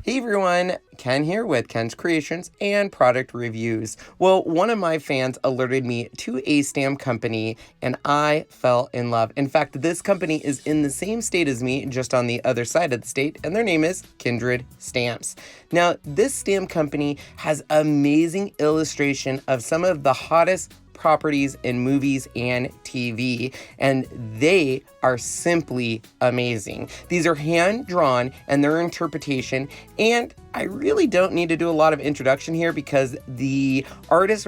Hey everyone, Ken here with Ken's Creations and product reviews. Well, one of my fans alerted me to a stamp company and I fell in love. In fact, this company is in the same state as me, just on the other side of the state, and their name is Kindred Stamps. Now, this stamp company has amazing illustration of some of the hottest properties in movies and TV, and they are simply amazing. These are hand-drawn and their interpretation, and I really don't need to do a lot of introduction here because the artist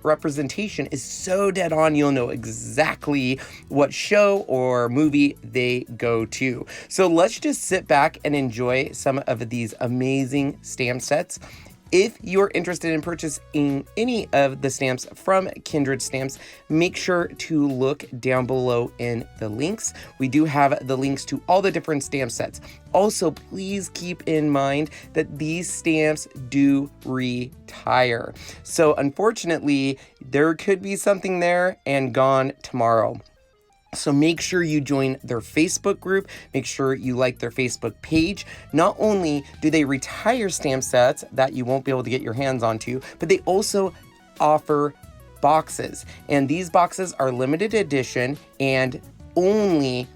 representation is so dead on, you'll know exactly what show or movie they go to. So let's just sit back and enjoy some of these amazing stamp sets. If you're interested in purchasing any of the stamps from Kindred Stamps, make sure to look down below in the links. We do have the links to all the different stamp sets. Also, please keep in mind that these stamps do retire. So unfortunately, there could be something there and gone tomorrow. So make sure you join their Facebook group, make sure you like their Facebook page. Not only do they retire stamp sets that you won't be able to get your hands onto, but they also offer boxes. And these boxes are limited edition, and only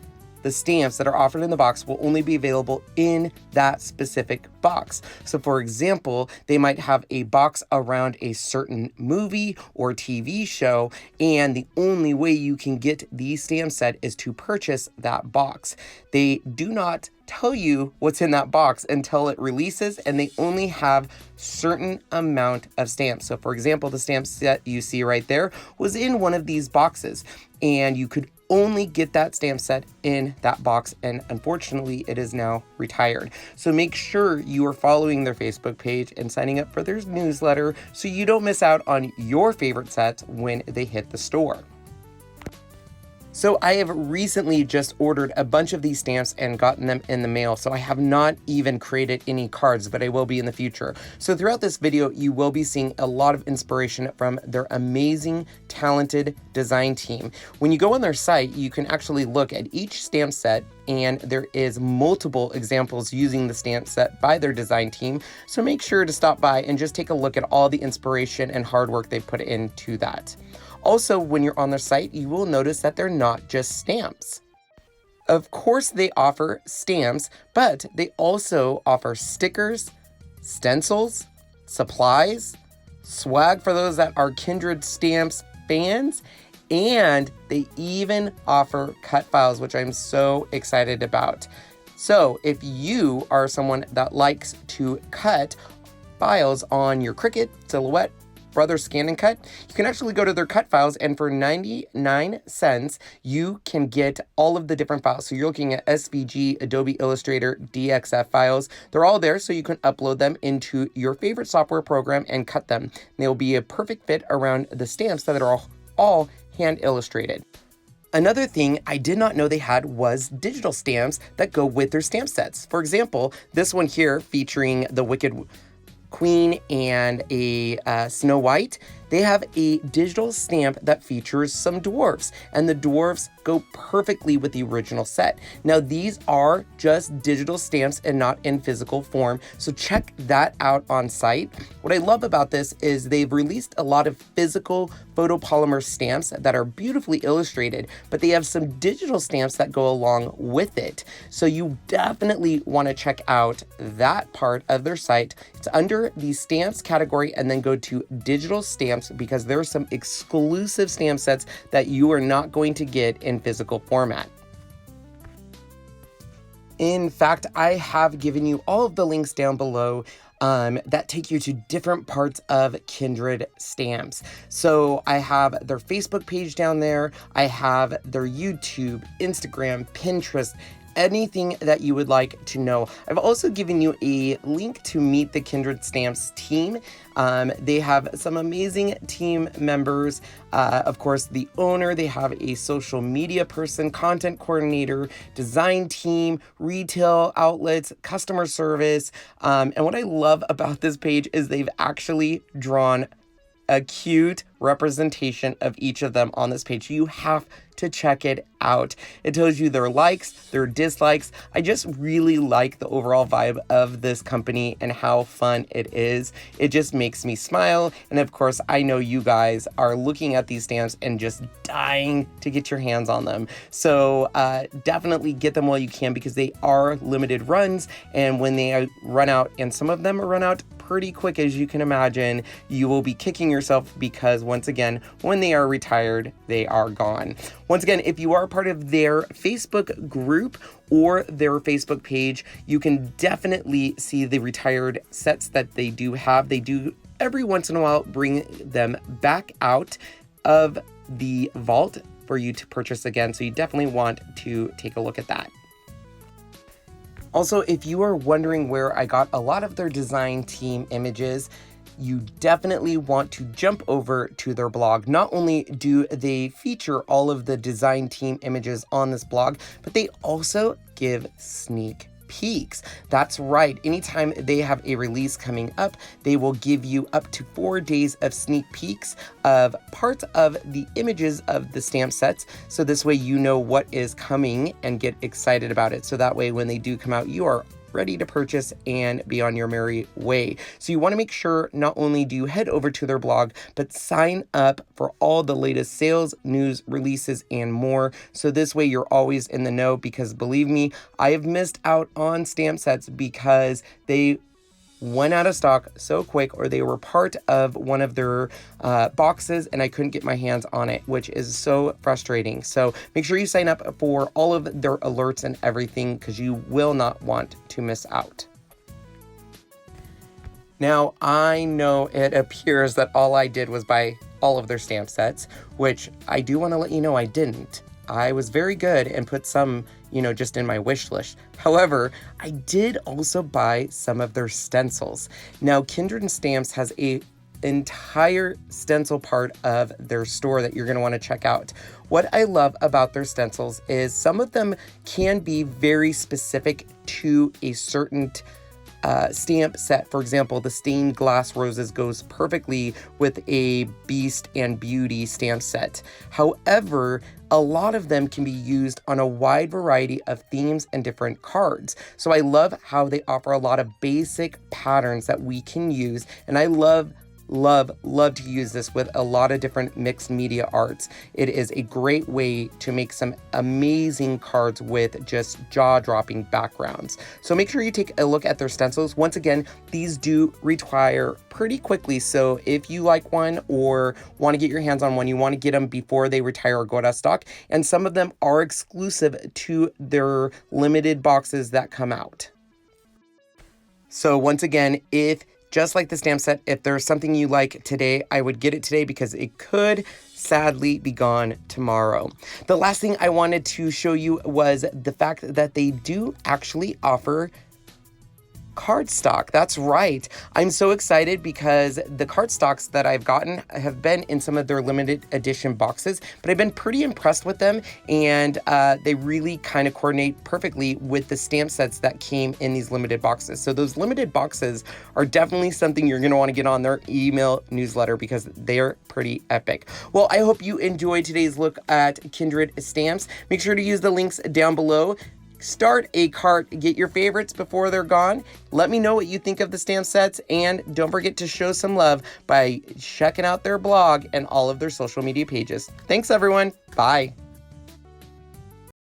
the stamps that are offered in the box will only be available in that specific box. So for example, they might have a box around a certain movie or TV show, and the only way you can get the stamp set is to purchase that box. They do not tell you what's in that box until it releases, and they only have certain amount of stamps. So for example, the stamp set you see right there was in one of these boxes, and you could only get that stamp set in that box, and unfortunately it is now retired. So make sure you are following their Facebook page and signing up for their newsletter so you don't miss out on your favorite sets when they hit the store. So I have recently just ordered a bunch of these stamps and gotten them in the mail, so I have not even created any cards, but I will be in the future. So throughout this video, you will be seeing a lot of inspiration from their amazing, talented design team. When you go on their site, you can actually look at each stamp set, and there is multiple examples using the stamp set by their design team. So make sure to stop by and just take a look at all the inspiration and hard work they put into that. Also, when you're on their site, you will notice that they're not just stamps. Of course, they offer stamps, but they also offer stickers, stencils, supplies, swag for those that are Kindred Stamps fans, and they even offer cut files, which I'm so excited about. So if you are someone that likes to cut files on your CRICUT, Silhouette, Brother Scan and Cut, you can actually go to their cut files, and for 99 cents, you can get all of the different files. So you're looking at SVG, Adobe Illustrator, DXF files. They're all there, so you can upload them into your favorite software program and cut them. They'll be a perfect fit around the stamps that are all hand illustrated. Another thing I did not know they had was digital stamps that go with their stamp sets. For example, this one here featuring the Wicked Queen and a Snow White, they have a digital stamp that features some dwarfs, and the dwarfs go perfectly with the original set. Now, these are just digital stamps and not in physical form, so check that out on site. What I love about this is they've released a lot of physical photopolymer stamps that are beautifully illustrated, but they have some digital stamps that go along with it. So you definitely want to check out that part of their site. It's under the stamps category, and then go to digital stamps, because there are some exclusive stamp sets that you are not going to get in physical format. In fact, I have given you all of the links down below that take you to different parts of Kindred Stamps. So I have their Facebook page down there, I have their YouTube, Instagram, Pinterest, anything that you would like to know. I've also given you a link to meet the Kindred Stamps team. They have some amazing team members. Of course, the owner, they have a social media person, content coordinator, design team, retail outlets, customer service. And what I love about this page is they've actually drawn a cute representation of each of them on this page. You have to check it out. It tells you their likes, their dislikes. I just really like the overall vibe of this company and how fun it is. It just makes me smile. And of course, I know you guys are looking at these stamps and just dying to get your hands on them. So definitely get them while you can, because they are limited runs. And when they run out, and some of them run out pretty quick, as you can imagine, you will be kicking yourself, because once again, when they are retired, they are gone. Once again, if you are part of their Facebook group or their Facebook page, you can definitely see the retired sets that they do have. They do every once in a while bring them back out of the vault for you to purchase again, so you definitely want to take a look at that. Also, if you are wondering where I got a lot of their design team images, you definitely want to jump over to their blog. Not only do they feature all of the design team images on this blog, but they also give sneak peeks. That's right. Anytime they have a release coming up, they will give you up to 4 days of sneak peeks of parts of the images of the stamp sets. So this way you know what is coming and get excited about it. So that way when they do come out, you are ready to purchase and be on your merry way. So you want to make sure not only do you head over to their blog, but sign up for all the latest sales, news, releases, and more. So this way you're always in the know, because believe me, I have missed out on stamp sets because they went out of stock so quick, or they were part of one of their boxes and I couldn't get my hands on it, which is so frustrating. So make sure you sign up for all of their alerts and everything, because you will not want to miss out. Now, I know it appears that all I did was buy all of their stamp sets, which I do want to let you know I didn't. I was very good and put some, just in my wish list. However, I did also buy some of their stencils. Now, Kindred Stamps has a entire stencil part of their store that you're going to want to check out. What I love about their stencils is some of them can be very specific to a certain stamp set. For example, the stained glass roses goes perfectly with a Beast and Beauty stamp set. However, a lot of them can be used on a wide variety of themes and different cards. So I love how they offer a lot of basic patterns that we can use, and I love to use this with a lot of different mixed media arts. It is a great way to make some amazing cards with just jaw-dropping backgrounds. So make sure you take a look at their stencils. Once again, these do retire pretty quickly, so if you like one or want to get your hands on one, you want to get them before they retire or go out of stock. And some of them are exclusive to their limited boxes that come out. So once again, just like the stamp set, if there's something you like today, I would get it today, because it could sadly be gone tomorrow. The last thing I wanted to show you was the fact that they do actually offer cardstock. That's right. I'm so excited because the cardstocks that I've gotten have been in some of their limited edition boxes, but I've been pretty impressed with them, and they really kind of coordinate perfectly with the stamp sets that came in these limited boxes. So those limited boxes are definitely something you're going to want to get on their email newsletter, because they're pretty epic. Well, I hope you enjoyed today's look at Kindred Stamps. Make sure to use the links down below. Start a cart, get your favorites before they're gone. Let me know what you think of the stamp sets, and don't forget to show some love by checking out their blog and all of their social media pages. Thanks, everyone. Bye.